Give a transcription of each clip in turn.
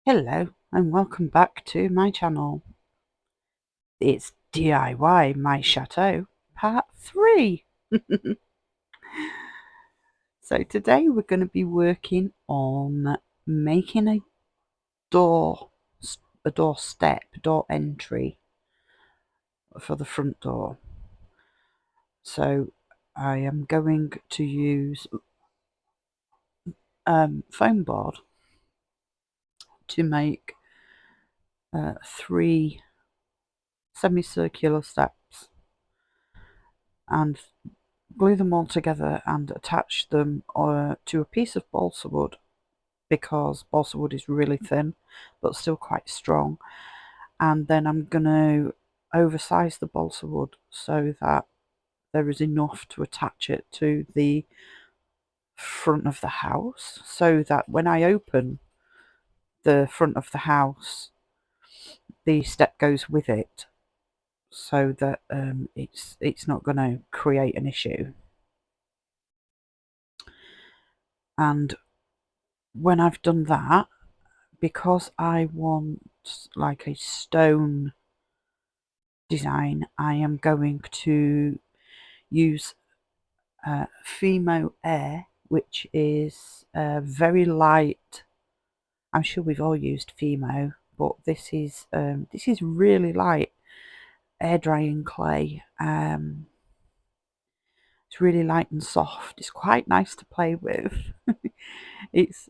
Hello and welcome back to my channel. It's DIY My Chateau Part 3. So today we're going to be working on making door door entry for the front door. So I am going to use foam board to make 3 semicircular steps and glue them all together and attach them to a piece of balsa wood, because balsa wood is really thin but still quite strong. And then I'm going to oversize the balsa wood so that there is enough to attach it to the front of the house, so that when I open the front of the house the step goes with it, so that it's not going to create an issue. And when I've done that, because I want like a stone design, I am going to use Fimo Air, which is very light. I'm sure we've all used Fimo, but this is really light air drying clay. It's really light and soft. It's quite nice to play with. It's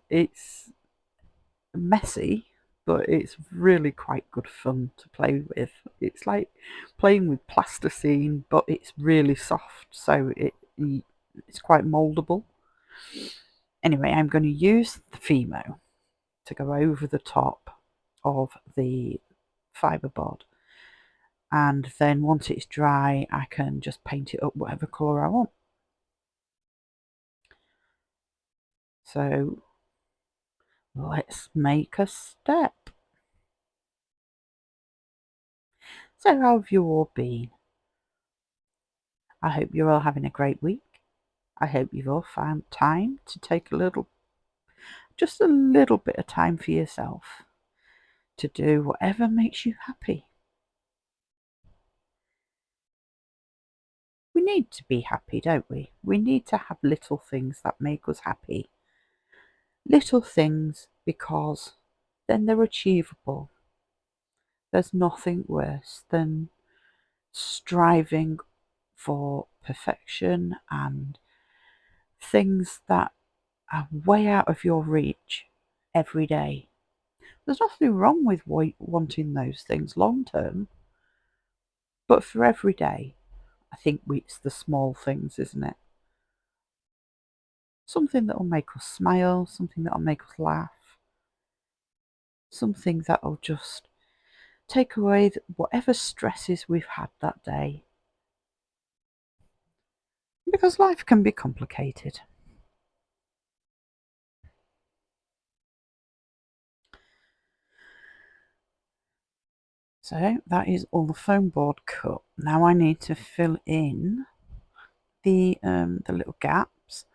messy, but it's really quite good fun to play with. It's like playing with plasticine, but it's really soft, so it's quite moldable. Anyway, I'm going to use the Fimo to go over the top of the fiberboard, and then once it's dry I can just paint it up whatever colour I want. So let's make a step. So how have you all been? I hope you're all having a great week. I hope you've all found time to take just a little bit of time for yourself to do whatever makes you happy. We need to be happy, don't we? We need to have little things that make us happy. Little things, because then they're achievable. There's nothing worse than striving for perfection and things that are way out of your reach every day. There's nothing wrong with wanting those things long term, but for every day, I think it's the small things, isn't it? Something that'll make us smile, something that'll make us laugh, something that'll just take away whatever stresses we've had that day. Because life can be complicated. So that is all the foam board cut. Now I need to fill in the little gaps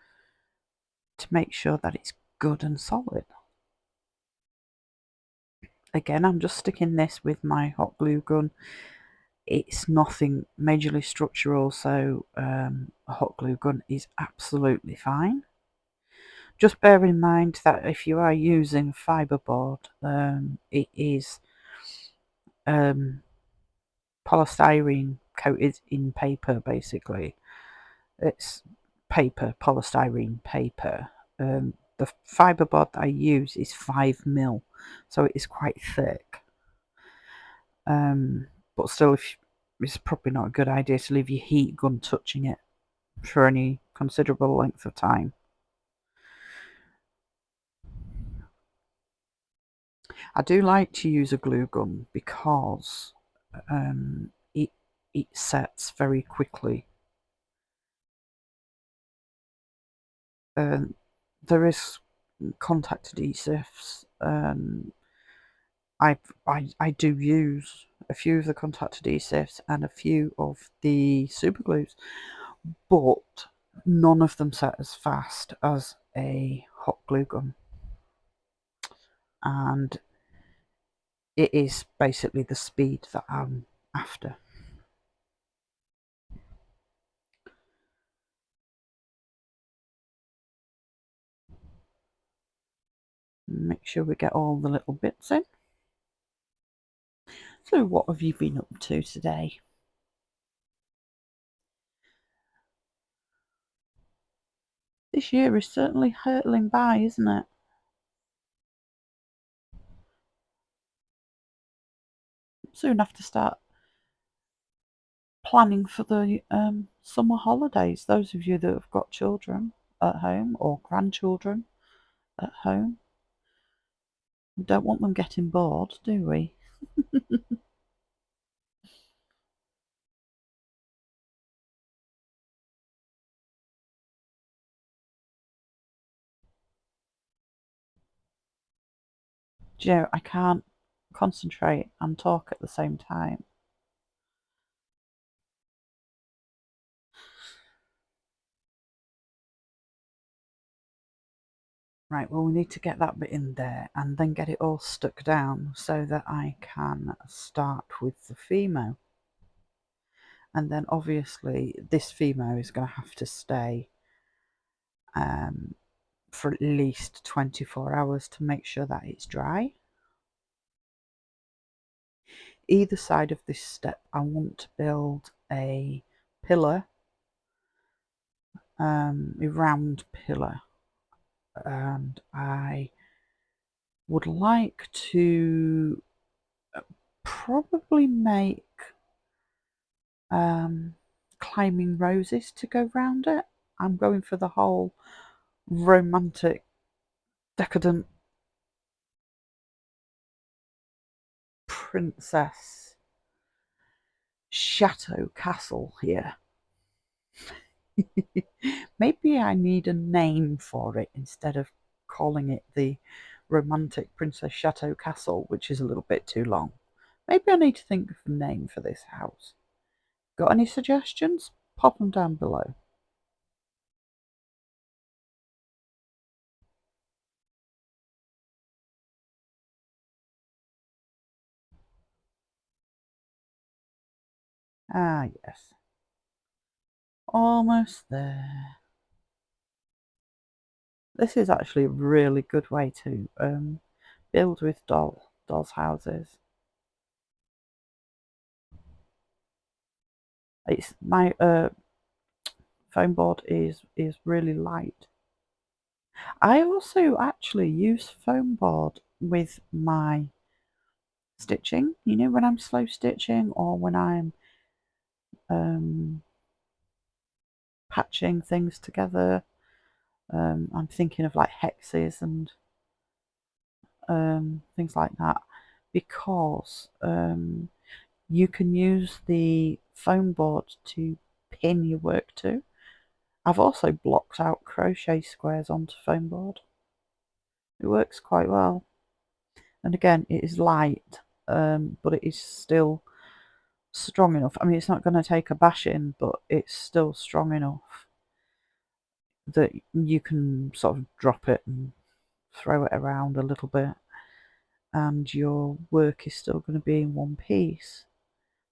to make sure that it's good and solid. Again, I'm just sticking this with my hot glue gun. It's nothing majorly structural, so a hot glue gun is absolutely fine. Just bear in mind that if you are using fiberboard, it is polystyrene coated in paper, basically. It's paper, polystyrene paper. The fiberboard that I use is 5mm, so it is quite thick. But still, it's probably not a good idea to leave your heat gun touching it for any considerable length of time. I do like to use a glue gun because it sets very quickly. There is contact adhesives. I do use a few of the contact adhesives and a few of the super glues, but none of them set as fast as a hot glue gun. And it is basically the speed that I'm after. Make sure we get all the little bits in. So what have you been up to today? This year is certainly hurtling by, isn't it? Soon have to start planning for the summer holidays. Those of you that have got children at home or grandchildren at home, we don't want them getting bored, do we? Do you know, I can't concentrate and talk at the same time. Right, well, we need to get that bit in there and then get it all stuck down so that I can start with the Fimo. And then obviously this Fimo is going to have to stay for at least 24 hours to make sure that it's dry. Either side of this step, I want to build a pillar, a round pillar, and I would like to probably make climbing roses to go round it. I'm going for the whole romantic, decadent princess chateau castle here. Maybe I need a name for it instead of calling it the romantic princess chateau castle, which is a little bit too long. Maybe I need to think of a name for this house. Got any suggestions? Pop them down below. Ah, yes. Almost there. This is actually a really good way to build with dolls' houses. It's my foam board is really light. I also actually use foam board with my stitching. You know, when I'm slow stitching or when I'm patching things together. I'm thinking of like hexes and things like that, because you can use the foam board to pin your work to. I've also blocked out crochet squares onto foam board. It works quite well. And again, it is light, but it is still strong enough. I mean, it's not going to take a bashing, but it's still strong enough that you can sort of drop it and throw it around a little bit, and your work is still going to be in one piece.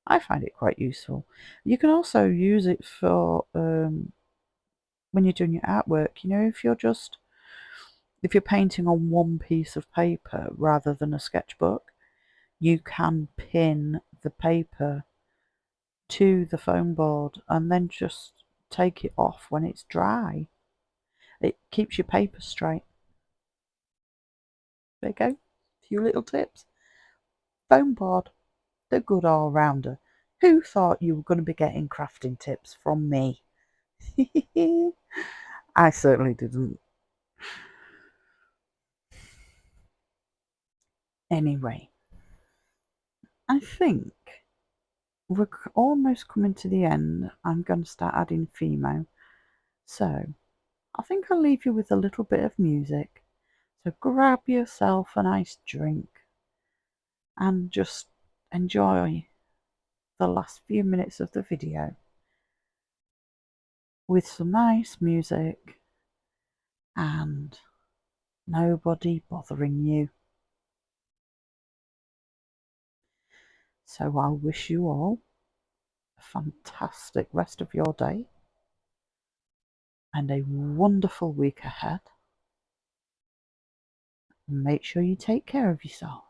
I find it quite useful. You can also use it for when you're doing your artwork. You know, if you're painting on one piece of paper rather than a sketchbook, you can pin the paper to the foam board and then just take it off when it's dry. It keeps your paper straight. There you go. A few little tips. Foam board, the good all-rounder. Who thought you were going to be getting crafting tips from me? I certainly didn't. Anyway, I think we're almost coming to the end. I'm going to start adding Fimo. So, I think I'll leave you with a little bit of music. So grab yourself a nice drink and just enjoy the last few minutes of the video with some nice music and nobody bothering you. So I wish you all a fantastic rest of your day and a wonderful week ahead. Make sure you take care of yourself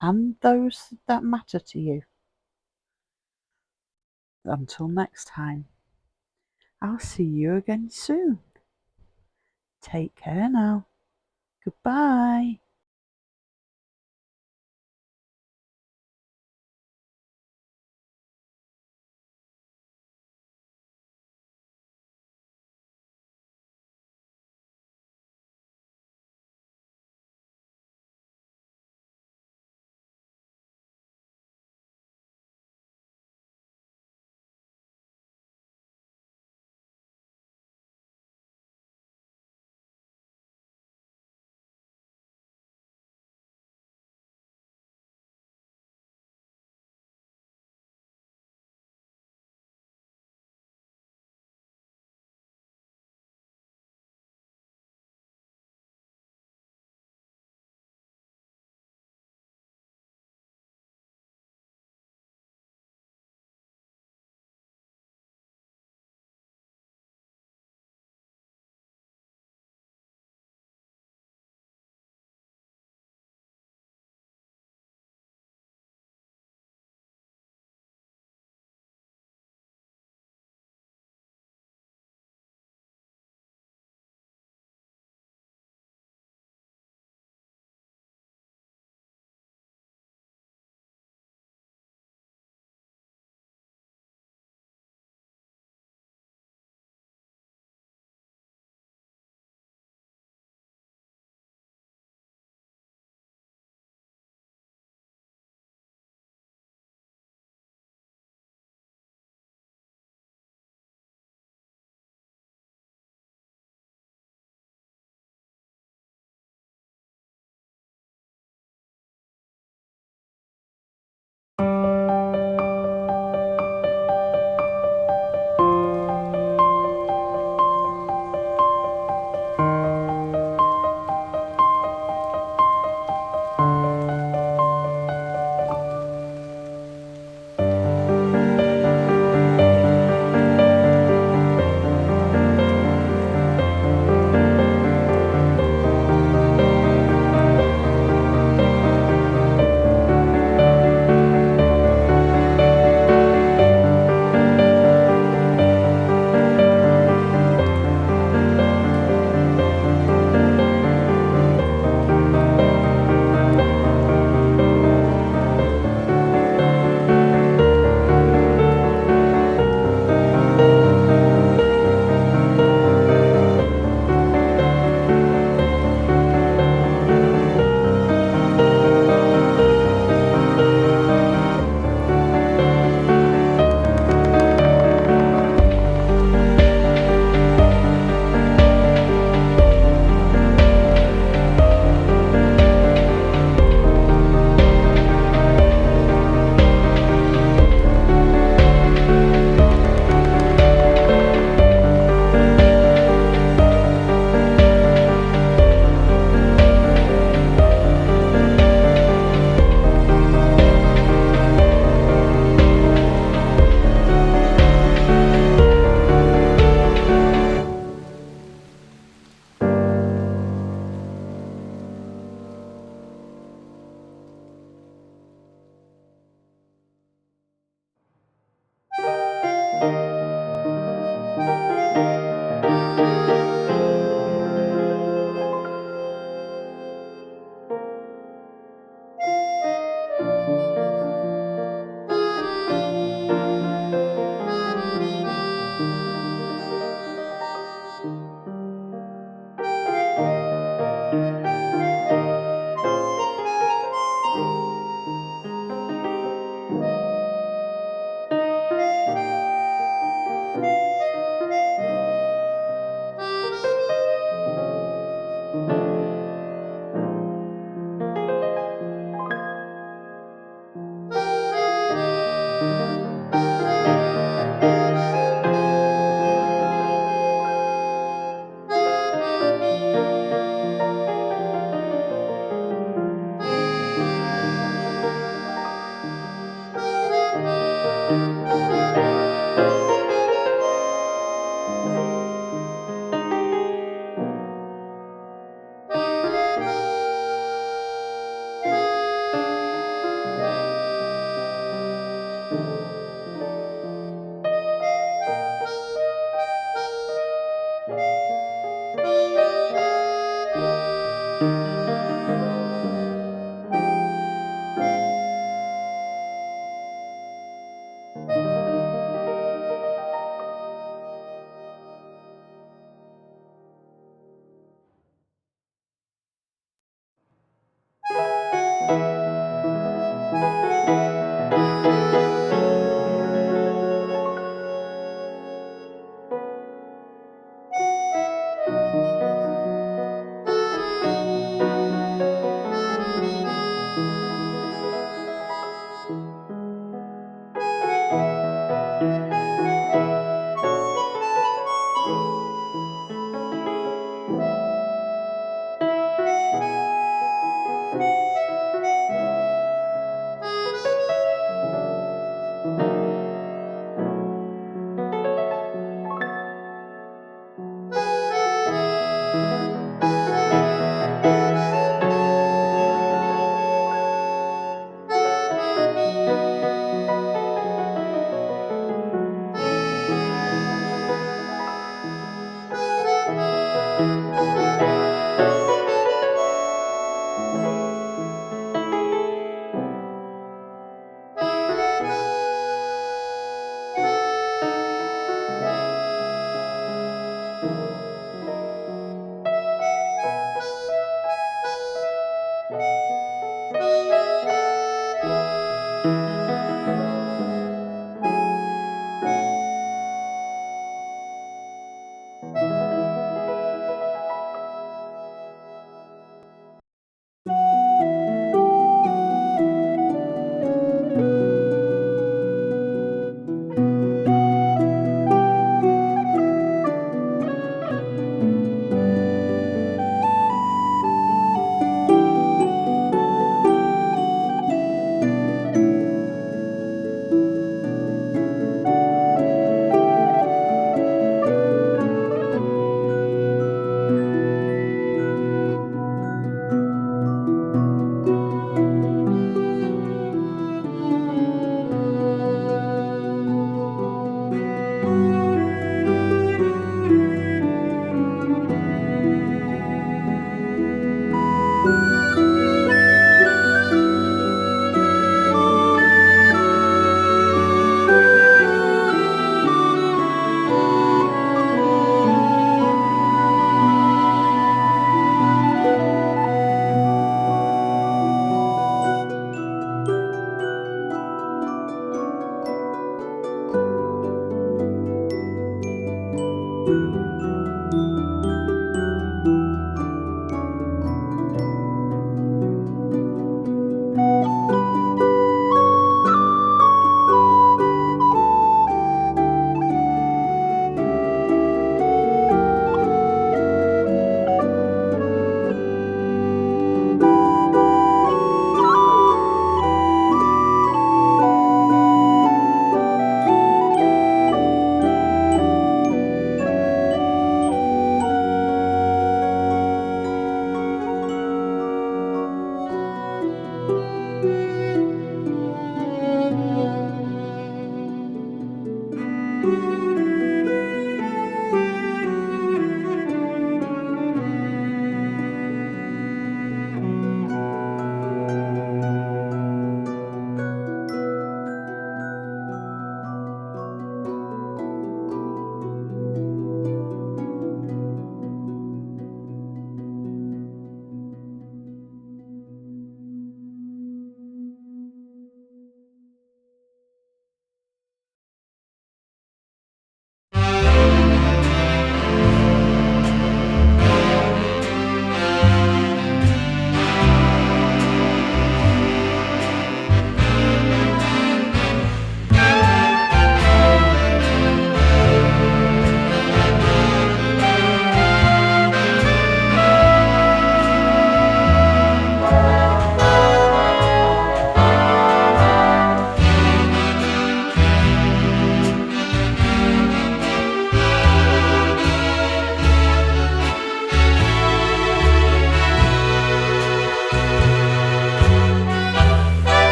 and those that matter to you. Until next time, I'll see you again soon. Take care now. Goodbye.